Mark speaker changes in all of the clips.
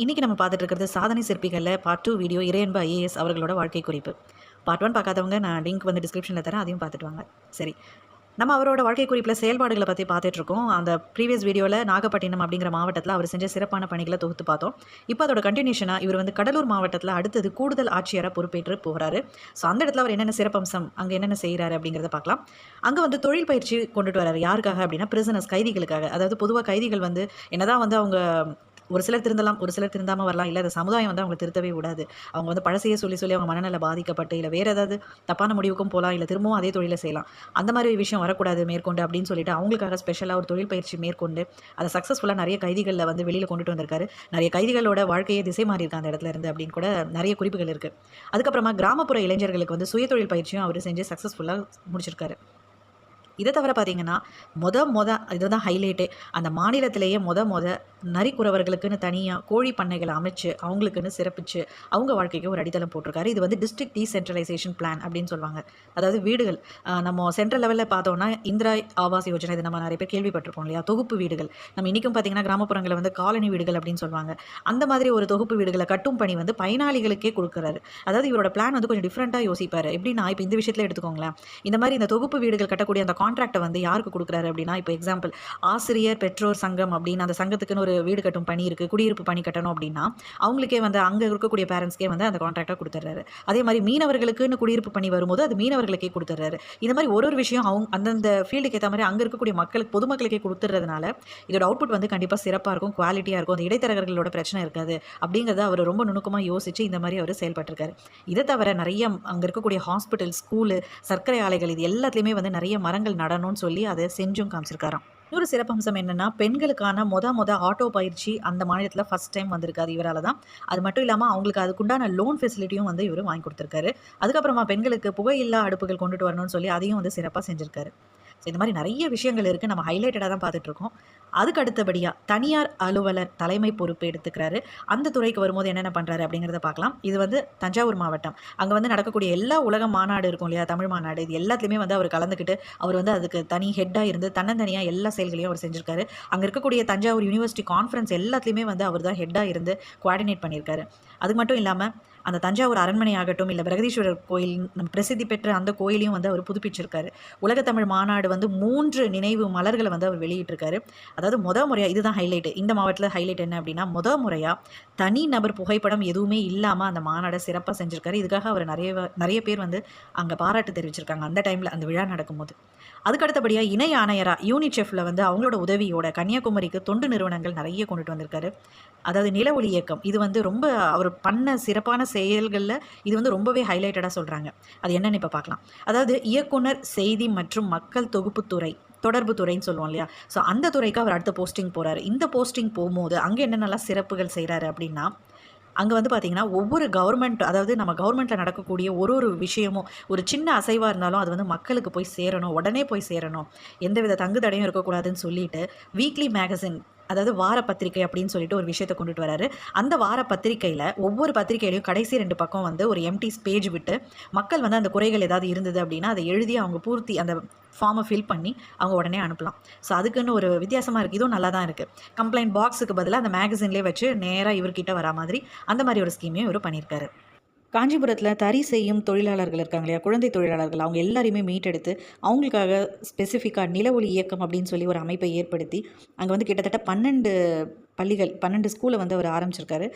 Speaker 1: இன்னைக்கு நம்ம பார்த்துட்டு இருக்கிறது சாதனை சிற்பிகள்ல பார்ட் 2 வீடியோ இறையன்பு ஐஏஎஸ் அவர்களோட வாழ்க்கை குறிப்பு. பார்ட் 1 பார்க்காதவங்க நான் லிங்க் வந்து டிஸ்கிரிப்ஷனில் தரேன், அதையும் பார்த்துட்டு வாங்க. சரி, நம்ம அவரோட வாழ்க்கை குறிப்பில் செயல்பாடுகளை பற்றி பார்த்துட்டு இருக்கோம். அந்த ப்ரீவியஸ் வீடியோவில் நாகப்பட்டினம் அப்படிங்கிற மாவட்டத்தில் அவர் செஞ்ச சிறப்பான பணிகளை தொகுத்து பார்த்தோம். இப்போ அதோட கண்டினியூஷனாக இவர் வந்து கடலூர் மாவட்டத்தில் அடுத்தது கூடுதல் ஆட்சியராக பொறுப்பேற்று போகிறாரு. ஸோ அந்த இடத்துல அவர் என்னென்ன சிறப்பம்சம், அங்கே என்னென்ன செய்கிறாரு அப்படிங்கிறத பார்க்கலாம். அங்கே வந்து தொழில் பயிற்சி கொண்டுட்டு வராரு. யாருக்காக அப்படின்னா பிரிசனர்ஸ், கைதிகளுக்காக. அதாவது பொதுவாக கைதிகள் வந்து என்னதான் வந்து அவங்க ஒரு சிலர் திருந்தலாம், ஒரு சிலர் திருந்தாமல் வரலாம். இல்லை, அந்த சமுதாயம் வந்து அவங்க திருத்தவே விடாது. அவங்க வந்து பழசையே சொல்லி சொல்லி அவங்க மனநல பாதிக்கப்பட்டு, இல்லை வேறு ஏதாவது தப்பான முடிவுக்கும் போகலாம், இல்லை திரும்பவும் அதே தொழிலை செய்யலாம். அந்த மாதிரி விஷயம் வரக்கூடாது மேற்கொண்டு அப்படின்னு சொல்லிட்டு அவங்களுக்காக ஸ்பெஷலாக ஒரு தொழில் பயிற்சி மேற்கொண்டு அதை சக்ஸஸ்ஃபுல்லாக நிறைய கைதிகளில் வந்து வெளியில் கொண்டுட்டு வந்திருக்காரு. நிறைய கைதிகளோட வாழ்க்கையை திசை மாறி இருக்க அந்த இடத்துல இருந்து அப்படின்னு கூட நிறைய குறிப்புகள் இருக்குது. அதுக்கப்புறமா கிராமப்புற இளைஞர்களுக்கு வந்து சுயதொழில் பயிற்சியும் அவர் செஞ்சு சக்ஸஸ்ஃபுல்லாக முடிச்சிருக்காரு. இதை தவிர பார்த்தீங்கன்னா இதுதான் ஹைலைட்டே. அந்த மாநிலத்திலேயே நரிக்குறவர்களுக்குன்னு தனியாக கோழி பண்ணைகளை அமைச்சு அவங்களுக்குன்னு சிறப்பிச்சு அவங்க வாழ்க்கைக்கு ஒரு அடித்தளம் போட்டிருக்காரு. இது வந்து டிஸ்ட்ரிக்ட் டீசென்ட்ரலைசேஷன் பிளான் அப்படின்னு சொல்லுவாங்க. அதாவது வீடுகள் நம்ம சென்ட்ரல் லெவலில் பார்த்தோம்னா இந்திரா ஆவாஸ் யோஜனா, இது நம்ம நிறைய பேர் கேள்விப்பட்டிருப்போம் இல்லையா? தொகுப்பு வீடுகள் நம்ம இன்றைக்கும் பார்த்தீங்கன்னா கிராமப்புறங்களில் வந்து காலனி வீடுகள் அப்படின்னு சொல்லுவாங்க. அந்த மாதிரி ஒரு தொகுப்பு வீடுகளை கட்டும் பணி வந்து பயனாளிகளுக்கே கொடுக்குறாரு. அதாவது இவரோட பிளான் வந்து கொஞ்சம் டிஃப்ரெண்ட்டாக யோசிப்பார். எப்படின்னா, இப்போ இந்த விஷயத்தில் எடுத்துக்கோங்களேன். இந்த மாதிரி இந்த தொகுப்பு வீடுகள் கட்டக்கூடிய அந்த கான்ட்ராக்டை வந்து யாருக்கு கொடுக்குறாரு அப்படின்னா, இப்போ எக்ஸாம்பிள் ஆசிரியர் பெற்றோர் சங்கம் அப்படின்னு அந்த சங்கத்துக்குன்னு ஒரு வீடு கட்டும் பணி இருக்குது, குடியிருப்பு பணி கட்டணும் அப்படின்னா அவங்களுக்கே வந்து அங்கே இருக்கக்கூடிய பேரண்ட்ஸ்க்கே வந்து அந்த கான்ட்ராக்டாக கொடுத்துட்றாரு. அதே மாதிரி மீனவர்களுக்குன்னு குடியிருப்பு பணி வரும்போது அது மீனவர்களுக்கே கொடுத்துட்றாரு. இந்த மாதிரி ஒரு விஷயம் அவங்க அந்தந்த ஃபீல்டுக்கு ஏற்ற மாதிரி அங்கே இருக்கக்கூடிய மக்களுக்கு, பொதுமக்களுக்கே கொடுத்துறதுனால இதோட அவுட்புட் வந்து கண்டிப்பாக சிறப்பாக இருக்கும், குவாலிட்டியாக இருக்கும், அந்த இடைத்தரகர்களோட பிரச்சனை இருக்காது அப்படிங்கிறத அவர் ரொம்ப நுணுக்கமாக யோசித்து இந்த மாதிரி அவர் செயல்பட்டிருக்காரு. இதை தவிர நிறைய அங்கே இருக்கக்கூடிய ஹாஸ்பிட்டல், ஸ்கூலு, சர்க்கரை ஆலைகள், இது எல்லாத்துலேயுமே வந்து நிறைய மரங்கள் நடணும்னு சொல்லி அதை செஞ்சும் காமிச்சிருக்காராம். இன்னொரு சிறப்பம்சம் என்னன்னா, பெண்களுக்கான ஆட்டோ பயிற்சி அந்த மாநிலத்தில் ஃபர்ஸ்ட் டைம் வந்திருக்காது இவரால் தான். அது மட்டும் இல்லாமல் அவங்களுக்கு அதுக்குண்டான லோன் ஃபெசிலிட்டியும் வந்து இவர் வாங்கி கொடுத்துருக்காரு. அதுக்கப்புறமா பெண்களுக்கு புகையில்லா அடுப்புகள் கொண்டுட்டு வரணும்னு சொல்லி அதையும் வந்து சிறப்பாக செஞ்சுருக்காரு. ஸோ இந்த மாதிரி நிறைய விஷயங்கள் இருக்குது. நம்ம ஹைலைட்டடாக தான் பார்த்துட்ருக்கோம். அதுக்கு அடுத்தபடியாக தனியார் அலுவலர் தலைமை பொறுப்பு எடுத்துக்கிறாரு. அந்த துறைக்கு வரும்போது என்னென்ன பண்ணுறாரு அப்படிங்கிறத பார்க்கலாம். இது வந்து தஞ்சாவூர் மாவட்டம். அங்கே வந்து நடக்கக்கூடிய எல்லா உலக மாநாடு இருக்கும் இல்லையா, தமிழ் மாநாடு, இது எல்லாத்துலேயுமே வந்து அவர் கலந்துக்கிட்டு அவர் வந்து அதுக்கு தனி ஹெட்டாக இருந்து தன்னந்தனியாக எல்லா செயல்களையும் அவர் செஞ்சுருக்காரு. அங்கே இருக்கக்கூடிய தஞ்சாவூர் யூனிவர்சிட்டி கான்ஃபரன்ஸ் எல்லாத்துலேயுமே வந்து அவர் தான் ஹெட்டாக இருந்து கோஆர்டினேட் பண்ணியிருக்காரு. அது மட்டும் இல்லாமல் அந்த தஞ்சாவூர் அரண்மனை ஆகட்டும், இல்லை பிரகதீஸ்வரர் கோயில், நம்ம பிரசித்தி பெற்ற அந்த கோயிலையும் வந்து அவர் புதுப்பிச்சிருக்காரு. உலகத்தமிழ் மாநாடு வந்து 3 நினைவு மலர்களை வந்து அவர் வெளியிட்டிருக்காரு. அதாவது முறையாக இதுதான் ஹைலைட்டு. இந்த மாவட்டத்தில் ஹைலைட் என்ன அப்படின்னா, முறையாக தனி நபர் புகைப்படம் எதுவுமே இல்லாமல் அந்த மாநாடை சிறப்பாக செஞ்சுருக்காரு. இதுக்காக அவர் நிறைய பேர் வந்து அங்கே பாராட்டு தெரிவிச்சிருக்காங்க அந்த டைமில், அந்த விழா நடக்கும்போது. அதுக்கு அடுத்தபடியாக இணை ஆணையராக யூனிசெஃப்பில் வந்து அவங்களோட உதவியோட கன்னியாகுமரிக்கு தொண்டு நிறுவனங்கள் நிறைய கொண்டுட்டு வந்திருக்காரு. அதாவது நில ஒளி இயக்கம், இது வந்து ரொம்ப அவர் பண்ண சிறப்பான செயல்களில் இது வந்து ரொம்பவே ஹைலைட்டடாக சொல்கிறாங்க. அது என்னன்னு இப்போ பார்க்கலாம். அதாவது இயக்குனர் செய்தி மற்றும் மக்கள் தொகுப்புத்துறை, தொடர்பு துறைன்னு சொல்லுவோம் இல்லையா? ஸோ அந்த துறைக்கு அவர் அடுத்த போஸ்டிங் போகிறாரு. இந்த போஸ்டிங் போகும்போது அங்கே என்னென்னலாம் சிறப்புகள் செய்கிறாரு அப்படின்னா, அங்கே வந்து பார்த்திங்கன்னா ஒவ்வொரு கவர்மெண்ட், அதாவது நம்ம கவர்மெண்ட்டில் நடக்கக்கூடிய ஒரு விஷயமும் ஒரு சின்ன அசைவாக இருந்தாலும் அது வந்து மக்களுக்கு போய் சேரணும், உடனே போய் சேரணும், எந்தவித தங்கு தடையும் இருக்கக்கூடாதுன்னு சொல்லிட்டு வீக்லி மேகசின், அதாவது வார பத்திரிகை அப்படின்னு சொல்லிட்டு ஒரு விஷயத்தை கொண்டுட்டு வராரு. அந்த வார பத்திரிகையில் ஒவ்வொரு பத்திரிகையிலையும் கடைசி 2 பக்கம் வந்து ஒரு எம்டி பேஜ் விட்டு மக்கள் வந்து அந்த குறைகள் ஏதாவது இருந்தது அப்படின்னா அதை எழுதி அவங்க பூர்த்தி அந்த ஃபார்மை ஃபில் பண்ணி அவங்க உடனே அனுப்பலாம். ஸோ அதுக்குன்னு ஒரு வித்தியாசமாக இருக்குது. இதுவும் நல்லா தான் இருக்குது. கம்ப்ளைண்ட் பாக்ஸுக்கு பதிலாக அந்த மேகசின்லேயே வச்சு நேராக இவர்கிட்ட வரா மாதிரி அந்த மாதிரி ஒரு ஸ்கீமையும் இவர் பண்ணியிருக்காரு. காஞ்சிபுரத்தில் தறி செய்யும் தொழிலாளர்கள் இருக்காங்க இல்லையா, குழந்தை தொழிலாளர்கள், அவங்க எல்லாரையுமே மீட்டெடுத்து அவங்களுக்காக ஸ்பெசிஃபிக்காக நில ஒளி இயக்கம் அப்படின்னு சொல்லி ஒரு அமைப்பை ஏற்படுத்தி அங்கே வந்து கிட்டத்தட்ட 12 ஸ்கூலை வந்து அவர் ஆரம்பிச்சிருக்காரு.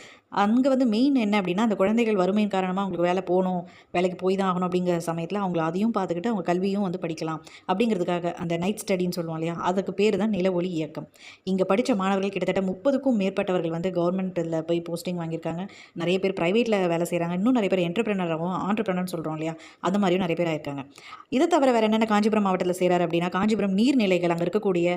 Speaker 1: அங்கே வந்து மெயின் என்ன அப்படின்னா, அந்த குழந்தைகள் வறுமையின் காரணமாக அவங்களுக்கு வேலை போகணும், வேலைக்கு போய் தான் ஆகணும் அப்படிங்கிற சமயத்தில் அவங்கள அதையும் பார்த்துக்கிட்டு அவங்க கல்வியும் வந்து படிக்கலாம் அப்படிங்கிறதுக்காக அந்த நைட் ஸ்டடின்னு சொல்லுவோம் இல்லையா, அதுக்கு பேர் தான் நில ஒளி இயக்கம். இங்கே படித்த மாணவர்கள் கிட்டத்தட்ட 30க்கும் மேற்பட்டவர்கள் வந்து கவர்மெண்ட்டில் போய் போஸ்டிங் வாங்கியிருக்காங்க. நிறைய பேர் ப்ரைவேட்டில் வேலை செய்கிறாங்க. இன்னும் நிறைய பேர் ஆண்டர்பிரனர்னு சொல்கிறோம் இல்லையா, அந்த மாதிரியும் நிறைய பேர் ஆயிருக்காங்க. இதை தவிர வேறு என்னென்ன காஞ்சிபுரம் மாவட்டத்தில் செய்கிறாரு அப்படின்னா, காஞ்சிபுரம் நீர்நிலைகள், அங்கே இருக்கக்கூடிய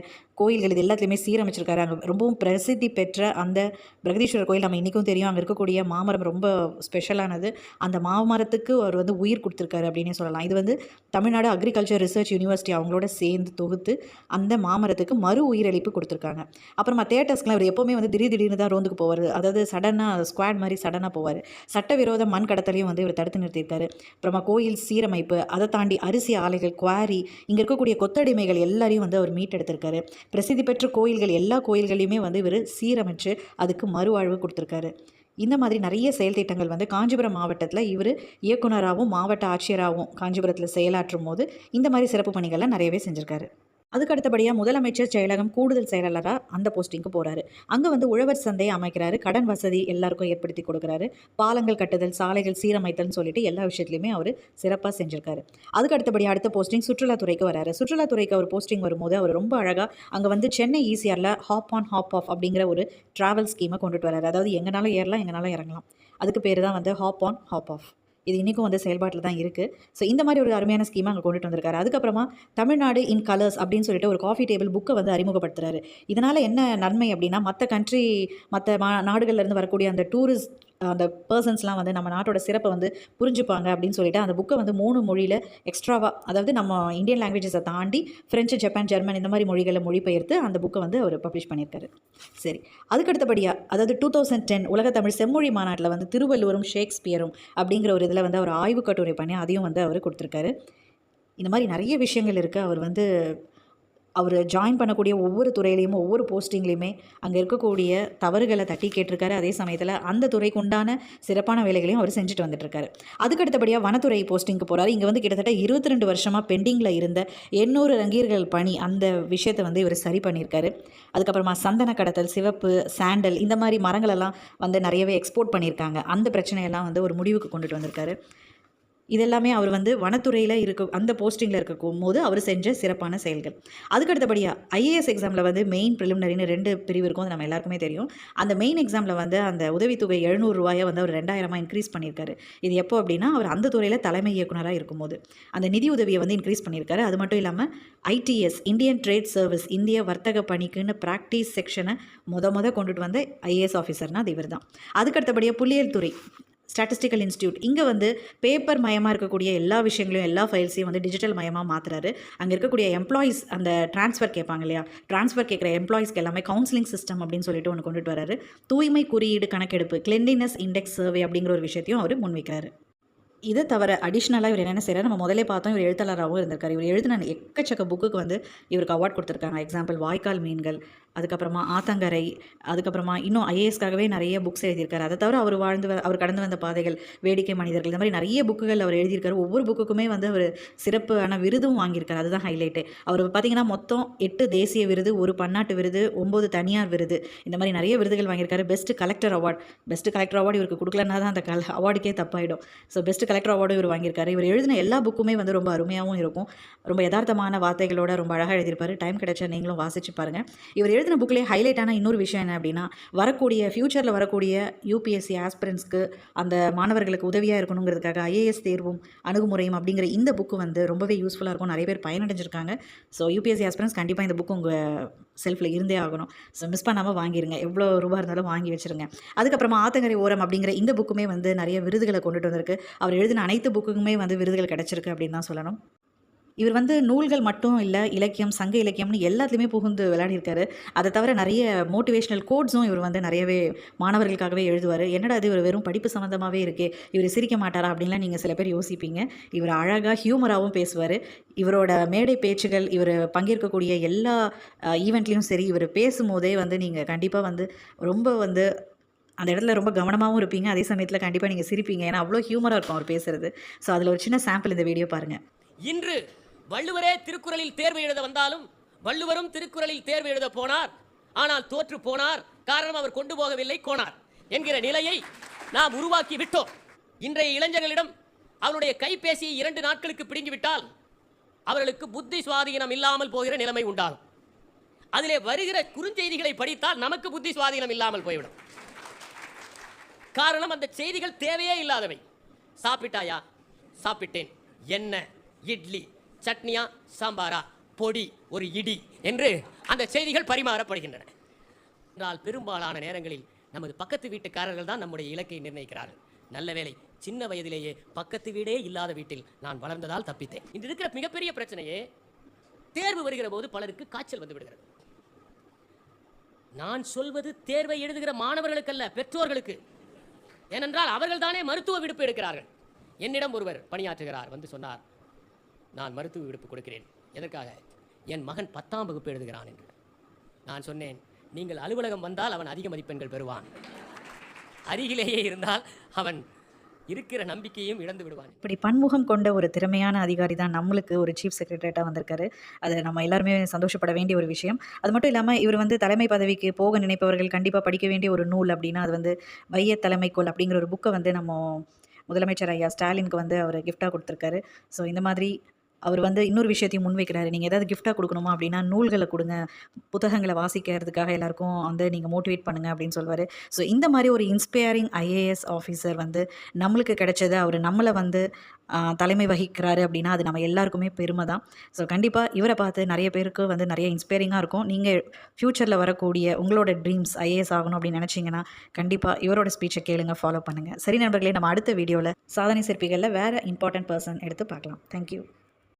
Speaker 1: கோயில்கள், இது எல்லாத்துலேயுமே சீரமைச்சிருக்காரு. அங்கே ரொம்பவும் பிரசித்தி பெற்ற அந்த பிரகதீஸ்வரர் கோயில் நம்ம இன்றைக்கும் தெரியும். அங்கே இருக்கக்கூடிய மாமரம் ரொம்ப ஸ்பெஷலானது. அந்த மாமரத்துக்கு அவர் வந்து உயிர் கொடுத்துருக்காரு அப்படின்னே சொல்லலாம். இது வந்து தமிழ்நாடு அக்ரிகல்ச்சர் ரிசர்ச் யூனிவர்சிட்டி அவங்களோட சேர்ந்து தொகுத்து அந்த மாமரத்துக்கு மறு உயிரளிப்பு கொடுத்துருக்காங்க. அப்புறமா தேட்டர்ஸ்க்குலாம் இவர் எப்போவுமே வந்து திடீர்னு தான் ரோந்துக்கு போவார். அதாவது சடனாக ஸ்குவாட் மாதிரி சடனாக போவார். சட்டவிரோத மண் கடத்தலையும் வந்து இவர் தடுத்து நிறுத்தியிருக்காரு. அப்புறமா கோயில் சீரமைப்பு, அதை தாண்டி அரிசி ஆலைகள், குவாரி, இங்கே இருக்கக்கூடிய கொத்தடிமைகள் எல்லாரையும் வந்து அவர் மீட்டெடுத்திருக்காரு. பிரசித்தி பெற்ற கோயில்கள், எல்லா கோயில்களையுமே வந்து இவர் சீரமைச்சு அதுக்கு மறுவாழ்வு கொடுத்துருக்காரு. இந்த மாதிரி நிறைய செயல் திட்டங்கள் வந்து காஞ்சிபுரம் மாவட்டத்தில் இவர் இயக்குனராகவும் மாவட்ட ஆட்சியராகவும் காஞ்சிபுரத்தில் செயலாற்றும் போது இந்த மாதிரி சிறப்பு பணிகள்லாம் நிறையவே செஞ்சுருக்காரு. அதுக்கு அடுத்தபடியாக முதலமைச்சர் செயலகம் கூடுதல் செயலாளராக அந்த போஸ்டிங்க்கு போகிறாரு. அங்கே வந்து உழவர் சந்தையை அமைக்கிறாரு, கடன் வசதி எல்லாருக்கும் ஏற்படுத்தி கொடுக்குறாரு, பாலங்கள் கட்டுதல், சாலைகள் சீரமைத்தல்னு சொல்லிட்டு எல்லா விஷயத்துலையுமே அவர் சிறப்பாக செஞ்சுருக்காரு. அதுக்கு அடுத்தபடியாக அடுத்த போஸ்டிங் சுற்றுலாத்துறைக்கு வராரு. சுற்றுலாத்துறைக்கு அவர் போஸ்டிங் வரும்போது அவர் ரொம்ப அழகாக அங்கே வந்து சென்னை ஈசிஆரில் ஹாப் ஆன் ஹாப் ஆஃப் அப்படிங்கிற ஒரு ட்ராவல் ஸ்கீமை கொண்டுட்டு வராரு. அதாவது எங்கனாலும் ஏறலாம், எங்கனாலும் இறங்கலாம். அதுக்கு பேர் தான் வந்து ஹாப் ஆன் ஹாப் ஆஃப். இது இன்றைக்கும் வந்து செயல்பாட்டில் தான் இருக்குது. ஸோ இந்த மாதிரி ஒரு அருமையான ஸ்கீமை அங்கே கொண்டுட்டு வந்திருக்காரு. அதுக்கப்புறமா தமிழ்நாடு இன் கலர்ஸ் அப்படின்னு சொல்லிட்டு ஒரு காஃபி டேபிள் புக்கை வந்து அறிமுகப்படுத்துறாரு. இதனால் என்ன நன்மை அப்படின்னா, மற்ற நாடுகள்லேருந்து வரக்கூடிய அந்த டூரிஸ்ட் அந்த பர்சன்ஸ்லாம் வந்து நம்ம நாட்டோட சிறப்பை வந்து புரிஞ்சுப்பாங்க அப்படின்னு சொல்லிட்டு அந்த புக்கை வந்து 3 மொழியில் எக்ஸ்ட்ராவாக, அதாவது நம்ம இந்தியன் லாங்குவேஜஸை தாண்டி ஃப்ரெஞ்சு, ஜப்பான், ஜெர்மன் இந்த மாதிரி மொழிகளை மொழிபெயர்த்து அந்த புக்கை வந்து அவர் பப்ளிஷ் பண்ணியிருக்காரு. சரி, அதுக்கடுத்தபடியாக அதாவது 2010 உலக தமிழ் செம்மொழி மாநாட்டில் வந்து திருவள்ளுவரும் ஷேக்ஸ்பியரும் அப்படிங்கிற ஒரு இதில் வந்து அவர் ஆய்வு கட்டுரை பண்ணி அதையும் வந்து அவர் கொடுத்துருக்காரு. இந்த மாதிரி நிறைய விஷயங்கள் இருக்குது. அவர் ஜாயின் பண்ணக்கூடிய ஒவ்வொரு துறையிலையும் ஒவ்வொரு போஸ்டிங்லேயுமே அங்கே இருக்கக்கூடிய தவறுகளை தட்டி கேட்டிருக்காரு. அதே சமயத்தில் அந்த துறைக்கு உண்டான சிறப்பான வேலைகளையும் அவர் செஞ்சுட்டு வந்துட்டுருக்காரு. அதுக்கடுத்தபடியாக வனத்துறை போஸ்டிங்க்கு போகிறாரு. இங்கே வந்து கிட்டத்தட்ட 22 வருஷமாக பெண்டிங்கில் இருந்த 800 ரங்கீர்கள் பணி, அந்த விஷயத்தை வந்து இவர் சரி பண்ணியிருக்காரு. அதுக்கப்புறமா சந்தன கடத்தல், சிவப்பு, சாண்டல் இந்த மாதிரி மரங்களெல்லாம் வந்து நிறையவே எக்ஸ்போர்ட் பண்ணியிருக்காங்க. அந்த பிரச்சனையெல்லாம் வந்து ஒரு முடிவுக்கு கொண்டுட்டு வந்திருக்காரு. இதெல்லாமே அவர் வந்து வனத்துறையில் அந்த போஸ்டிங்கில் இருக்கும் போது அவர் செஞ்ச சிறப்பான செயல்கள். அதுக்கடுத்தபடியாக ஐஏஎஸ் எக்ஸாமில் வந்து மெயின் ப்ரிலிமினரின்னு 2 பிரிவு இருக்கும், அது நம்ம எல்லாருக்குமே தெரியும். அந்த மெயின் எக்ஸாமில் வந்து அந்த உதவித்தொகை 700 ரூபாயை வந்து அவர் 2000 இன்க்ரீஸ் பண்ணியிருக்காரு. இது எப்போ அப்படின்னா, அவர் அந்த துறையில் தலைமை இயக்குனராக இருக்கும்போது அந்த நிதி உதவியை வந்து இன்க்ரீஸ் பண்ணியிருக்காரு. அது மட்டும் இல்லாமல் ஐடிஎஸ், இந்தியன் ட்ரேட் சர்வீஸ், இந்திய வர்த்தக பணிக்குன்னு ப்ராக்டிஸ் செக்ஷனை கொண்டுட்டு வந்த ஐஏஎஸ் ஆஃபீஸர்னால் அது இவர் தான். அதுக்கடுத்தபடியாக புள்ளியியல் துறை, ஸ்டாட்டிஸ்டிக்கல் இன்ஸ்டியூட், இங்கே வந்து பேப்பர் மயமாக இருக்கக்கூடிய எல்லா விஷயங்களையும், எல்லா ஃபைல்ஸையும் வந்து டிஜிட்டல் மயமாக மாற்றுறாரு. அங்கே இருக்கக்கூடிய எம்ப்ளாயீஸ் அந்த ட்ரான்ஸ்ஃபர் கேட்பாங்க இல்லையா, ட்ரான்ஸ்ஃபர் கேட்குற எம்ப்ளாயீஸ்க்கு எல்லாமே கவுன்சிலிங் சிஸ்டம் அப்படின்னு சொல்லிட்டு ஒன்று கொண்டுட்டு வராரு. தூய்மை குறியீடு கணக்கெடுப்பு, கிளென்லினஸ் இண்டெக்ஸ் சர்வே அப்படிங்கிற ஒரு விஷயத்தையும் அவர் முன்வைக்கிறாரு. இதை தவிர அடிஷ்னலாக இவர் என்னென்ன செய்கிறார், நம்ம முதலே பார்த்தோம், இவர் எழுத்தாளராகவும் இருந்திருக்காரு. இவர் எழுதின எக்கச்சக்க புக்குக்கு வந்து இவருக்கு அவார்ட் கொடுத்துருக்காங்க. எக்ஸாம்பிள் வாய்க்கால் மீன்கள், அதுக்கப்புறமா ஆத்தங்கரை, அதுக்கப்புறமா இன்னும் ஐஏஎஸ்க்காகவே நிறைய புக்ஸ் எழுதியிருக்காரு. அதை தவிர அவர் கடந்து வந்த பாதைகள், வேடிக்கை மனிதர்கள், இந்த மாதிரி நிறைய புக்குகள் அவர் எழுதியிருக்காரு. ஒவ்வொரு புக்குக்குமே வந்து அவர் சிறப்பான விருதும் வாங்கியிருக்காரு. அதுதான் ஹைலைட்டு. அவர் பார்த்திங்கன்னா மொத்தம் 8 தேசிய விருது, 1 பன்னாட்டு விருது, 9 தனியார் விருது, இந்த மாதிரி நிறைய விருதுகள் வாங்கியிருக்காரு. பெஸ்ட் கலெக்டர் அவார்டு இவருக்கு கொடுக்கலன்னா தான் அந்த அவார்டுக்கே தப்பாயிடும். ஸோ பெஸ்ட் கலெக்டர் அவார்டும் இவர் வாங்கியிருக்காரு. இவர் எழுதின எல்லா புக்குமே வந்து ரொம்ப அருமையாகவும் இருக்கும். ரொம்ப யதார்த்தமான வார்த்தைகளோட ரொம்ப அழகாக எழுதியிருப்பார். டைம் கிடைச்சா நீங்களும் வாசிச்சு பாருங்கள். இவர் எழுதின புக்கிலே ஹைலைட்டான இன்னொரு விஷயம் என்ன அப்படின்னா, ஃப்யூச்சரில் வரக்கூடிய யூபிஎஸ்சி ஆஸ்பிரன்ஸ்க்கு அந்த மாணவர்களுக்கு உதவியாக இருக்கணுங்கிறதுக்காக ஐஏஎஸ் தேர்வும் அணுகுமுறையும் அப்படிங்கிற இந்த புக்கு வந்து ரொம்பவே யூஸ்ஃபுல்லாக இருக்கும். நிறைய பேர் பயனடைஞ்சிருக்காங்க. ஸோ யூபிஎஸ்சி ஆஸ்பிரன்ஸ் கண்டிப்பாக இந்த புக்கு உங்கள் செல்ஃபில் இருந்தே ஆகணும். ஸோ மிஸ் பண்ணாமல் வாங்கிடுங்க. எவ்வளோ ரூபா இருந்தாலும் வாங்கி வச்சுருங்க. அதுக்கப்புறமா ஆத்தங்கரை ஓரம் அப்படிங்கிற இந்த புக்குமே வந்து நிறைய விருதுகளை கொண்டுட்டு வந்திருக்கு. அவர் எழுதின அனைத்து புக்குக்குமே வந்து விருதுகள் கிடச்சிருக்கு அப்படின்னு தான் சொல்லணும். இவர் வந்து நூல்கள் மட்டும் இல்லை, இலக்கியம், சங்க இலக்கியம்னு எல்லாத்துலேயுமே புகுந்து விளையாடிருக்காரு. அதை தவிர நிறைய மோட்டிவேஷ்னல் கோட்ஸும் இவர் வந்து நிறையவே மாணவர்களுக்காகவே எழுதுவார். என்னடா இது, இவர் வெறும் படிப்பு சம்மந்தமாகவே இருக்கே, இவர் சிரிக்க மாட்டாரா அப்படின்லாம் நீங்கள் சில பேர் யோசிப்பீங்க. இவர் அழகாக ஹியூமராகவும் பேசுவார். இவரோட மேடை பேச்சுகள், இவர் பங்கேற்கக்கூடிய எல்லா ஈவெண்ட்லேயும் சரி, இவர் பேசும்போதே வந்து நீங்கள் கண்டிப்பாக வந்து ரொம்ப வந்து அந்த இடத்துல ரொம்ப கவனமாகவும் இருப்பீங்க. அதே சமயத்தில் கண்டிப்பாக நீங்கள் சிரிப்பீங்க. ஏன்னா அவ்வளோ ஹியூமராக இருக்கும் அவர் பேசுகிறது. ஸோ அதில் ஒரு சின்ன சாம்பிள் இந்த வீடியோ பாருங்கள்.
Speaker 2: இன்று வள்ளுவரே திருக்குறளில் தேர்வு எழுத வந்தாலும் வள்ளுவரும் திருக்குறளில் தேர்வு எழுத போனார், ஆனால் தோற்று போனார். காரணம், அவர் கொண்டு போகவில்லை கோனார் என்கிற நிலையை நாம் உருவாக்கி விட்டோம். இன்றைய இளைஞர்களிடம் அவருடைய கைபேசியை 2 நாட்களுக்கு பிடுங்கிவிட்டால் அவர்களுக்கு புத்தி சுவாதீனம் இல்லாமல் போகிற நிலைமை உண்டாகும். அதிலே வருகிற குறுஞ்செய்திகளை படித்தால் நமக்கு புத்தி சுவாதீனம் இல்லாமல் போய்விடும். காரணம், அந்த செய்திகள் தேவையே இல்லாதவை. சாப்பிட்டாயா? சாப்பிட்டேன். என்ன? இட்லி. சட்னியா? சாம்பாரா? பொடி, ஒரு இடி என்று அந்த செய்திகள் பரிமாறப்படுகின்றன. என்றால் பெரும்பாலான நேரங்களில் நமது பக்கத்து வீட்டுக்காரர்கள் தான் நம்முடைய இலக்கை நிர்ணயிக்கிறார்கள். நல்ல வேளை, சின்ன வயதிலேயே பக்கத்து வீடே இல்லாத வீட்டில் நான் வளர்ந்ததால் தப்பித்தேன். இன்று இருக்கிற மிகப்பெரிய பிரச்சனையே, தேர்வு வருகிற போது பலருக்கு காய்ச்சல் வந்து விடுகிறது. நான் சொல்வது தேர்வை எழுதுகிற மாணவர்களுக்கல்ல, பெற்றோர்களுக்கு. ஏனென்றால் அவர்கள் தானே மருத்துவ விடுப்பு எடுக்கிறார்கள். என்னிடம் ஒருவர் பணியாற்றுகிறார் வந்து சொன்னார், நான் மருத்துவ விடுப்பு கொடுக்கிறேன். எதற்காக? என் மகன் 10ஆம் வகுப்பு எழுதுகிறான் என்று. நான் சொன்னேன், நீங்கள் அலுவலகம் வந்தால் அவன் அதிக மதிப்பெண்கள் பெறுவான், அருகிலேயே இருந்தால் அவன் இருக்கிற நம்பிக்கையும் இழந்து விடுவான்.
Speaker 1: இப்படி பன்முகம் கொண்ட ஒரு திறமையான அதிகாரி தான் நம்மளுக்கு ஒரு சீஃப் செக்ரட்டரியாக வந்திருக்காரு. அது நம்ம எல்லாருமே சந்தோஷப்பட வேண்டிய ஒரு விஷயம். அது மட்டும் இல்லாமல் இவர் வந்து தலைமை பதவிக்கு போக நினைப்பவர்கள் கண்டிப்பாக படிக்க வேண்டிய ஒரு நூல் அப்படின்னா அது வந்து வைய தலைமைக்கோள் அப்படிங்கிற ஒரு புக்கை வந்து நம்ம முதலமைச்சர் ஐயா ஸ்டாலினுக்கு வந்து அவர் கிஃப்டாக கொடுத்துருக்காரு. ஸோ இந்த மாதிரி அவர் வந்து இன்னொரு விஷயத்தையும் முன்வைக்கிறாரு. நீங்கள் ஏதாவது கிஃப்டாக கொடுக்கணுமா அப்படின்னா நூல்களை கொடுங்க, புத்தகங்களை வாசிக்கிறதுக்காக எல்லாருக்கும் வந்து நீங்கள் மோட்டிவேட் பண்ணுங்க அப்படின்னு சொல்வார். ஸோ இந்த மாதிரி ஒரு இன்ஸ்பைரிங் ஐஏஎஸ் ஆஃபீஸர் வந்து நம்மளுக்கு கிடைச்சது, அவர் நம்மளை வந்து தலைமை வகிக்கிறாரு அப்படின்னா அது நம்ம எல்லாருக்குமே பெருமை தான். ஸோ கண்டிப்பாக இவரை பார்த்து நிறைய பேருக்கு வந்து நிறைய இன்ஸ்பைரிங்காக இருக்கும். நீங்கள் ஃப்யூச்சரில் வரக்கூடிய உங்களோட ட்ரீம்ஸ் ஐஏஎஸ் ஆகணும் அப்படின்னு நினச்சிங்கன்னா கண்டிப்பாக இவரோட ஸ்பீச்சை கேளுங்க, ஃபாலோ பண்ணுங்கள். சரி நண்பர்களே, நம்ம அடுத்த வீடியோவில் சாதனை சிற்பிகளில் வேறு இம்பார்ட்டன்ட் பர்சன் எடுத்து பார்க்கலாம். தேங்க்யூ.